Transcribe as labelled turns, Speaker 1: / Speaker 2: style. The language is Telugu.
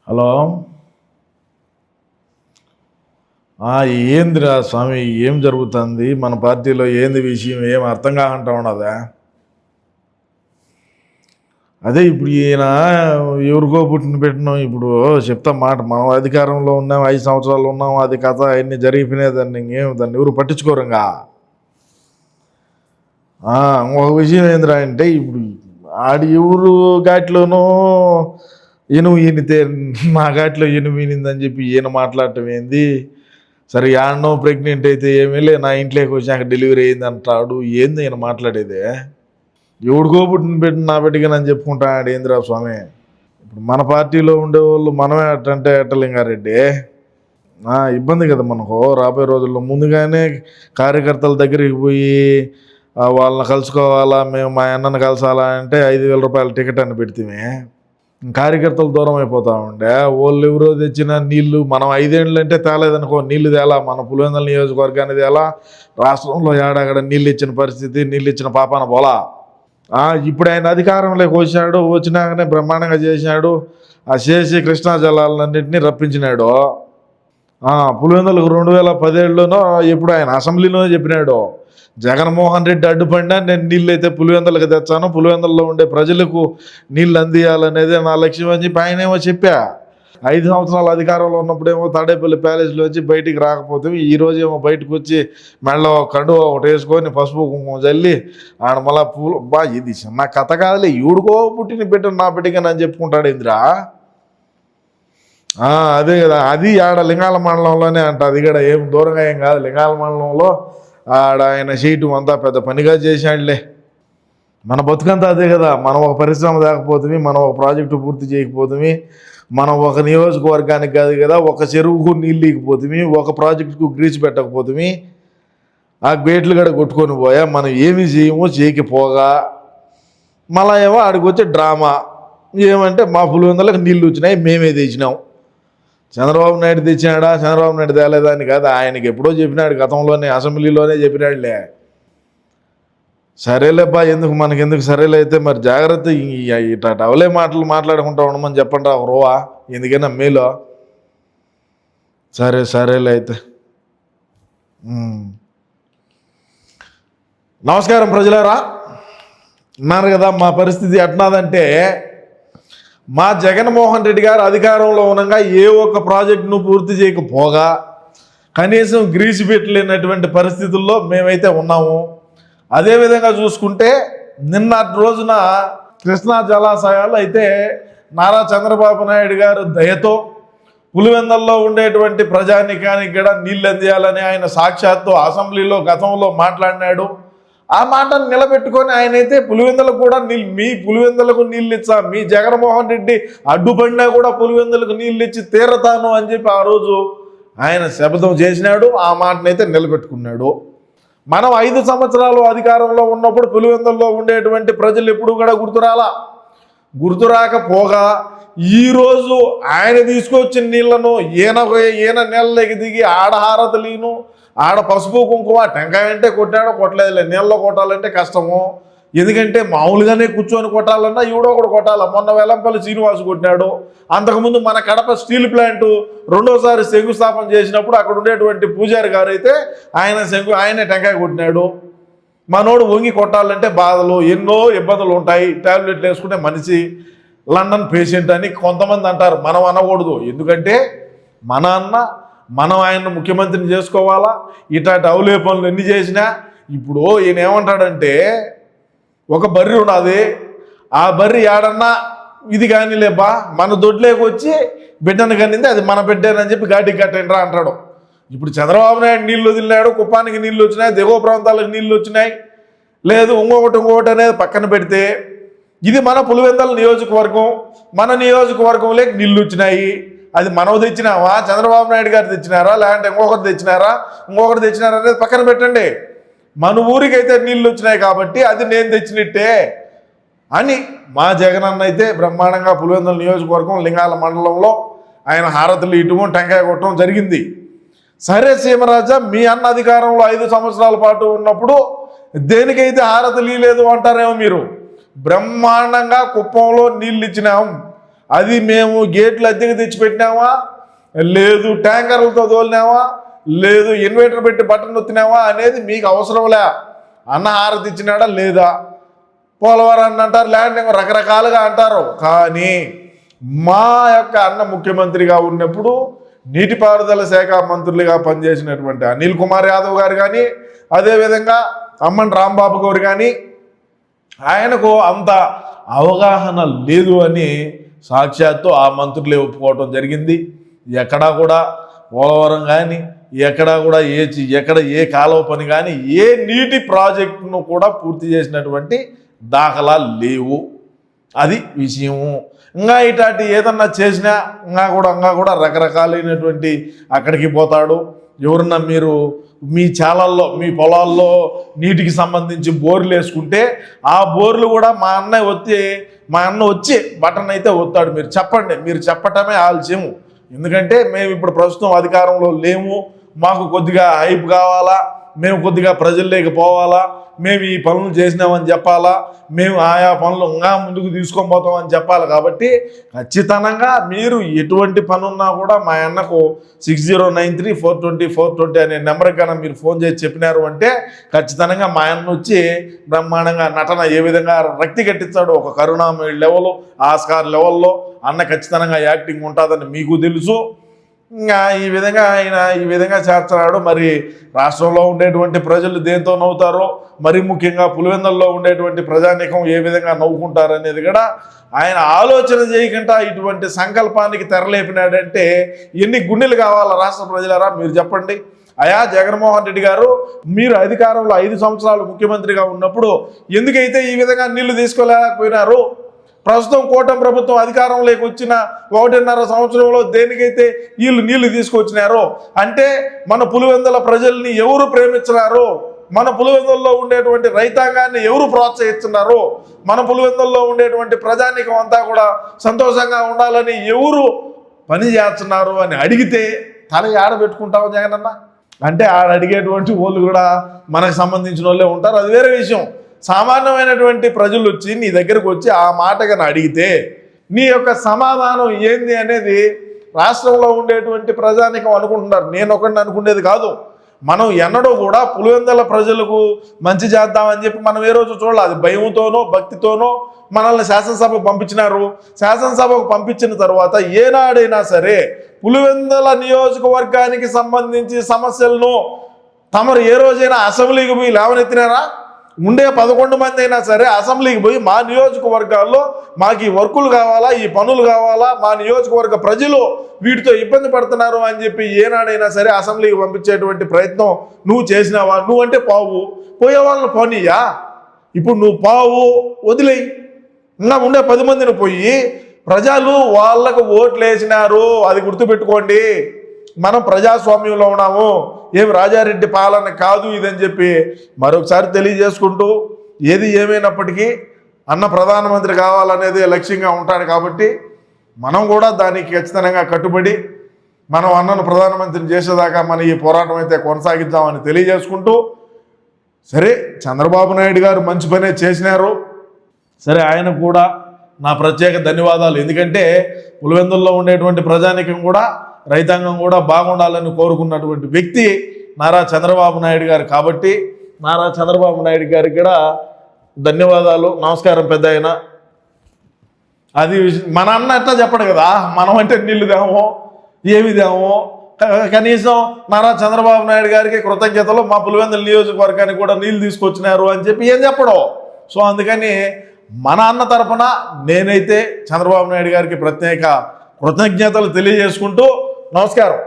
Speaker 1: హలో. ఏందిరా స్వామి, ఏం జరుగుతుంది మన పార్టీలో? ఏంది విషయం? ఏం అర్థం కాకుండా ఉన్నదా? అదే ఇప్పుడు ఈయన ఎవరికో పుట్టిన పెట్టినాం. ఇప్పుడు చెప్తా మాట, మనం అధికారంలో ఉన్నాం, 5 సంవత్సరాలు ఉన్నాం, అది కథ అన్ని జరిగిపోయినాయి. దాన్ని ఎవరు పట్టించుకోరుగా. ఇంకొక విషయం ఏందిరా అంటే, ఇప్పుడు ఆడి ఎవరు ఘాట్లోనూ ఇనుము ఈనితే మా ఘాట్లో ఇనుము ఈనిందని చెప్పి ఈయన మాట్లాడటం ఏంది? సరే, యాడనో ప్రెగ్నెంట్ అయితే ఏమీ నా ఇంట్లోకి వచ్చాక డెలివరీ అయింది అంటాడు. ఏంది ఈయన మాట్లాడేది? ఎవడికో పెట్టిన నా బిడ్డగా నన్ను చెప్పుకుంటాడు. ఏందిరా స్వామి, ఇప్పుడు మన పార్టీలో ఉండేవాళ్ళు మనమే అట్టంటే ఎట్టలింగారెడ్డి. ఇబ్బంది కదా మనకు. రాబోయే రోజుల్లో ముందుగానే కార్యకర్తల దగ్గరికి పోయి వాళ్ళని కలుసుకోవాలా, మేము మా అన్నను కలసాలా అంటే 5,000 రూపాయల టికెట్ అని పెడితే కార్యకర్తలు దూరం అయిపోతా ఉండే. వాళ్ళు ఎవరో తెచ్చిన నీళ్లు మనం 5 ఏళ్ళు అంటే తేలేదనుకో, నీళ్లు తేలా. మన పులివెందుల నియోజకవర్గాన్ని తేలా. రాష్ట్రంలో ఏడాగడ నీళ్ళు ఇచ్చిన పరిస్థితి, నీళ్ళు ఇచ్చిన పాపాన పోలా. ఇప్పుడు ఆయన అధికారంలోకి వచ్చాడు, వచ్చినాకనే బ్రహ్మాండంగా చేసినాడు. చేసి కృష్ణా జలాలన్నింటినీ రప్పించినాడు. పులివెందులకు 2017లోనో ఎప్పుడు ఆయన అసెంబ్లీలోనే చెప్పినాడు, జగన్మోహన్ రెడ్డి అడ్డుపడినా నేను నీళ్ళు అయితే పులివెందులకు తెచ్చాను, పులివెందుల్లో ఉండే ప్రజలకు నీళ్ళు అందియాలనేది నా లక్ష్యం అని చెప్పి ఆయనేమో చెప్పా. 5 సంవత్సరాల అధికారంలో ఉన్నప్పుడేమో తాడేపల్లి ప్యాలెస్లో వచ్చి బయటికి రాకపోతే ఈరోజు ఏమో బయటకు వచ్చి మెళ్ళ కండువ ఒకటి వేసుకొని పసుపు కుంకుమ చల్లి ఆడ మళ్ళా పూలు. ఇది చిన్న కథ కాదులే. ఈడుకో పుట్టిన బిడ్డ నా బిడ్డగా నన్ను చెప్పుకుంటాడు ఇందిరా. అదే కదా, అది ఆడ లింగాల మండలంలోనే అంట. అది కూడా ఏం దూరంగా ఏం కాదు. లింగాల మండలంలో ఆడ ఆయన చేయటం అంతా పెద్ద పనిగా చేశాడులే. మన బతుకంతా అదే కదా. మనం ఒక పరిశ్రమ తేకపోతుంది, మనం ఒక ప్రాజెక్టు పూర్తి చేయకపోతుంది, మనం ఒక నియోజకవర్గానికి కాదు కదా ఒక చెరువుకు నీళ్ళు ఇకపోతుంది, ఒక ప్రాజెక్టుకు గ్రీచ్ పెట్టకపోతుంది, ఆ గేట్లు కూడా కొట్టుకొని పోయా. మనం ఏమి చేయమో చేయకపోగా మళ్ళా ఏమో ఆడికి వచ్చే డ్రామా ఏమంటే మా పులివెందులకు నీళ్ళు వచ్చినాయి, మేమే తెచ్చినాం. చంద్రబాబు నాయుడు తెచ్చినాడా, చంద్రబాబు నాయుడు తేలేదని కాదు, ఆయనకి ఎప్పుడో చెప్పినాడు, గతంలోనే అసెంబ్లీలోనే చెప్పినాడులే. సరేలేబ్బా, ఎందుకు మనకెందుకు? సరేలే అయితే మరి జాగ్రత్త. ఇట్లా అవలే మాటలు మాట్లాడుకుంటా ఉండమని చెప్పండి రా రోవా, ఎందుకైనా మేలో. సరేలే అయితే. నమస్కారం ప్రజలారా. అన్నారు కదా మా పరిస్థితి ఎట్నాదంటే, మా జగన్మోహన్ రెడ్డి గారు అధికారంలో ఉండగా ఏ ఒక్క ప్రాజెక్టును పూర్తి చేయకపోగా కనీసం గ్రీజు పెట్టలేనటువంటి పరిస్థితుల్లో మేమైతే ఉన్నాము. అదేవిధంగా చూసుకుంటే నిన్నటి రోజున కృష్ణా జలాశయాలు అయితే నారా చంద్రబాబు నాయుడు గారు దయతో పులివెందుల్లో ఉండేటువంటి ప్రజానికానికి కూడా నీళ్ళు అందియాలని ఆయన సాక్షాత్తు అసెంబ్లీలో గతంలో మాట్లాడినాడు. ఆ మాటను నిలబెట్టుకొని ఆయనైతే పులివెందులకు కూడా మీ పులివెందులకు నీళ్ళు ఇచ్చా, మీ జగన్మోహన్ రెడ్డి అడ్డుపడినా కూడా పులివెందులకు నీళ్ళు ఇచ్చి తీరతాను అని చెప్పి ఆ రోజు ఆయన శపథం చేసినాడు. ఆ మాటనైతే నిలబెట్టుకున్నాడు. మనం 5 సంవత్సరాలు అధికారంలో ఉన్నప్పుడు పులివెందుల్లో ఉండేటువంటి ప్రజలు ఎప్పుడు కూడా గుర్తురాకపోగా ఈరోజు ఆయన తీసుకొచ్చిన నీళ్లను ఈయన నీళ్ళకి దిగి ఆడహారతలీను, ఆడ పసుపు కుంకుమ టెంకాయ అంటే కొట్టాడో కొట్టలేదులే. నీళ్ళలో కొట్టాలంటే కష్టము, ఎందుకంటే మామూలుగానే కూర్చొని కొట్టాలన్నా ఈవిడో ఒకటి కొట్టాల. మొన్న వెల్లంపల్లి శ్రీనివాసు కొట్టినాడు. అంతకుముందు మన కడప స్టీల్ ప్లాంటు రెండోసారి శంకుస్థాపన చేసినప్పుడు అక్కడ ఉండేటువంటి పూజారి గారు అయితే ఆయనే టెంకాయ కొట్టినాడు. మనోడు వంగి కొట్టాలంటే బాధలు, ఎన్నో ఇబ్బందులు ఉంటాయి. టాబ్లెట్లు వేసుకుంటే మనిషి లండన్ పేషెంట్ అని కొంతమంది అంటారు. మనం అనకూడదు, ఎందుకంటే మనం ఆయన్ని ముఖ్యమంత్రిని చేసుకోవాలా. ఇట్లాంటి అవలే పనులు ఎన్ని చేసినా ఇప్పుడు ఈయన ఏమంటాడంటే, ఒక బర్రె ఉన్నది, ఆ బర్రె ఏడన్నా ఇది కానీ లేబా మన దొడ్లేకి వచ్చి బిడ్డను కనింది, అది మన బిడ్డేనని చెప్పి ఘాటికి కట్టండిరా అంటాడు. ఇప్పుడు చంద్రబాబు నాయుడు నీళ్ళు వదిలినాడు, కుప్పానికి నీళ్ళు వచ్చినాయి, దిగువ ప్రాంతాలకు నీళ్ళు వచ్చినాయి, లేదు ఇంకొకటి అనేది పక్కన పెడితే ఇది మన పులివెందుల నియోజకవర్గం. మన నియోజకవర్గంలోకి నీళ్ళు వచ్చినాయి. అది మనం తెచ్చినావా, చంద్రబాబు నాయుడు గారు తెచ్చినారా, లేదంటే ఇంకొకటి తెచ్చినారా అనేది పక్కన పెట్టండి. మన ఊరికైతే నీళ్ళు వచ్చినాయి కాబట్టి అది నేను తెచ్చినట్టే అని మా జగనన్న అయితే బ్రహ్మాండంగా పులివెందుల నియోజకవర్గం లింగాల మండలంలో ఆయన హారతులు ఇటువం టెంకాయ కొట్టడం జరిగింది. సరే సీమరాజా, మీ అన్న అధికారంలో 5 సంవత్సరాల పాటు ఉన్నప్పుడు దేనికైతే హారతులు లేదు అంటారేమో మీరు. బ్రహ్మాండంగా కుప్పంలో నీళ్ళు ఇచ్చినాం, అది మేము గేట్లు అద్దెకి తెచ్చిపెట్టినామా, లేదు ట్యాంకర్లతో తోలినామా, లేదు ఇన్వర్టర్ పెట్టి బటన్ నొత్తినామా అనేది మీకు అవసరంలే. అన్న హారతి ఇచ్చినాడా లేదా, పోలవరాన్ని అంటారు, ల్యాండింగ్ రకరకాలుగా అంటారు. కానీ మా యొక్క అన్న ముఖ్యమంత్రిగా ఉన్నప్పుడు నీటిపారుదల శాఖ మంత్రులుగా పనిచేసినటువంటి అనిల్ కుమార్ యాదవ్ గారు కానీ, అదేవిధంగా అమ్మన్ రాంబాబు గారు కానీ ఆయనకు అంత అవగాహన లేదు అని సాక్షాత్తు ఆ మంత్రులే ఒప్పుకోవటం జరిగింది. ఎక్కడా కూడా పోలవరం కానీ, ఎక్కడా కూడా ఎక్కడ ఏ కాలువ పని కానీ, ఏ నీటి ప్రాజెక్టును కూడా పూర్తి చేసినటువంటి దాఖలాలు లేవు. అది విషయము. ఇంకా ఇట్లాంటి ఏదన్నా చేసినా ఇంకా కూడా రకరకాలైనటువంటి అక్కడికి పోతాడు. ఎవరన్నా మీరు మీ చాలల్లో మీ పొలాల్లో నీటికి సంబంధించి బోర్లు వేసుకుంటే ఆ బోర్లు కూడా మా అన్న వచ్చి బటన్ అయితే ఒత్తాడు. మీరు చెప్పండి, మీరు చెప్పటమే ఆలస్యము. ఎందుకంటే మేము ఇప్పుడు ప్రస్తుతం అధికారంలో లేము, మాకు కొద్దిగా హైప్ కావాలా, మేము కొద్దిగా ప్రజల్లోకి పోవాలా, మేము ఈ పనులు చేసినామని చెప్పాలా, మేము ఆయా పనులు ఇంకా ముందుకు తీసుకొని పోతామని చెప్పాలి. కాబట్టి ఖచ్చితంగా మీరు ఎటువంటి పనున్నా కూడా మా అన్నకు 6093420420 అనే నెంబర్కి కన్నా మీరు ఫోన్ చేసి చెప్పినారు అంటే ఖచ్చితంగా మా అన్న వచ్చి బ్రహ్మాండంగా నటన ఏ విధంగా రక్తి కట్టించాడు, ఒక కరుణామయ లెవెల్, ఆస్కార్ లెవెల్లో అన్న ఖచ్చితంగా యాక్టింగ్ ఉంటుందని మీకు తెలుసు. ఇంకా ఈ విధంగా చేస్తున్నాడు. మరి రాష్ట్రంలో ఉండేటువంటి ప్రజలు దేంతో నవ్వుతారో, మరి ముఖ్యంగా పులివెందుల్లో ఉండేటువంటి ప్రజానీకం ఏ విధంగా నవ్వుకుంటారు అనేది కూడా ఆయన ఆలోచన చేయకుండా ఇటువంటి సంకల్పానికి తెరలేపినాడంటే ఎన్ని గుండెలు కావాలా రాష్ట్ర ప్రజలారా మీరు చెప్పండి. అయా జగన్మోహన్ రెడ్డి గారు, మీరు అధికారంలో 5 సంవత్సరాలు ముఖ్యమంత్రిగా ఉన్నప్పుడు ఎందుకైతే ఈ విధంగా నీళ్లు తీసుకోలేకపోయినారు? ప్రస్తుతం కూటమి ప్రభుత్వం అధికారంలోకి వచ్చిన 1.5 సంవత్సరంలో దేనికైతే వీళ్ళు నీళ్లు తీసుకొచ్చినారో అంటే మన పులివెందుల ప్రజల్ని ఎవరు ప్రేమించినారో, మన పులివెందుల్లో ఉండేటువంటి రైతాంగాన్ని ఎవరు ప్రోత్సహిస్తున్నారు, మన పులివెందుల్లో ఉండేటువంటి ప్రజానీకం అంతా కూడా సంతోషంగా ఉండాలని ఎవరు పని చేస్తున్నారు అని అడిగితే తల ఆడబెట్టుకుంటావు జగనన్న. అంటే ఆడ అడిగేటువంటి వాళ్ళు కూడా మనకు సంబంధించిన వాళ్ళే ఉంటారు, అది వేరే విషయం. సామాన్యమైనటువంటి ప్రజలు వచ్చి నీ దగ్గరకు వచ్చి ఆ మాటగా అడిగితే నీ యొక్క సమాధానం ఏంది అనేది రాష్ట్రంలో ఉండేటువంటి ప్రజానీకం అనుకుంటున్నారు. నేను ఒకరిని అనుకునేది కాదు. మనం ఎన్నడూ కూడా పులివెందుల ప్రజలకు మంచి చేద్దామని చెప్పి మనం ఏ రోజు చూడాలి. అది భయంతోనో భక్తితోనో మనల్ని శాసనసభకు పంపించినారు. శాసనసభకు పంపించిన తర్వాత ఏనాడైనా సరే పులివెందుల నియోజకవర్గానికి సంబంధించి సమస్యలను తమరు ఏ రోజైనా అసెంబ్లీకి పోయి లేవనెత్తినారా? ఉండే 11 మంది అయినా సరే అసెంబ్లీకి పోయి మా నియోజకవర్గాల్లో మాకు ఈ వర్కులు కావాలా, ఈ పనులు కావాలా, మా నియోజకవర్గ ప్రజలు వీటితో ఇబ్బంది పడుతున్నారు అని చెప్పి ఏనాడైనా సరే అసెంబ్లీకి పంపించేటువంటి ప్రయత్నం నువ్వు చేసినావా? నువ్వంటే పావు, పోయే వాళ్ళని పోనీయా? ఇప్పుడు నువ్వు పావు వదిలేయి, ఇంకా ఉండే 10 మందిని పోయి ప్రజలు వాళ్ళకు ఓట్లు వేసినారు, అది గుర్తుపెట్టుకోండి. మనం ప్రజాస్వామ్యంలో ఉన్నాము, ఏం రాజారెడ్డి పాలన కాదు ఇదని చెప్పి మరొకసారి తెలియజేసుకుంటూ, ఏది ఏమైనప్పటికీ అన్న ప్రధానమంత్రి కావాలనేది లక్ష్యంగా ఉంటాడు. కాబట్టి మనం కూడా దానికి ఖచ్చితంగా కట్టుబడి మనం అన్నను ప్రధానమంత్రిని చేసేదాకా మన ఈ పోరాటం అయితే కొనసాగిద్దామని తెలియజేసుకుంటూ, సరే చంద్రబాబు నాయుడు గారు మంచి పనే చేసినారు, సరే ఆయనకు కూడా నా ప్రత్యేక ధన్యవాదాలు. ఎందుకంటే పులివెందుల్లో ఉండేటువంటి ప్రజానీకం కూడా రైతాంగం కూడా బాగుండాలని కోరుకున్నటువంటి వ్యక్తి నారా చంద్రబాబు నాయుడు గారు. కాబట్టి నారా చంద్రబాబు నాయుడు గారికి కూడా ధన్యవాదాలు. నమస్కారం పెద్ద ఆయన. అది మన అన్న ఎట్లా చెప్పడు కదా, మనం అంటే నీళ్ళు దేమో ఏమి దేమో, కనీసం నారా చంద్రబాబు నాయుడు గారికి కృతజ్ఞతలు, మా పులివెందుల నియోజకవర్గానికి కూడా నీళ్ళు తీసుకొచ్చినారు అని చెప్పి ఏం చెప్పడం. సో అందుకని మన అన్న తరఫున నేనైతే చంద్రబాబు నాయుడు గారికి ప్రత్యేక కృతజ్ఞతలు తెలియజేసుకుంటూ నమస్కారం.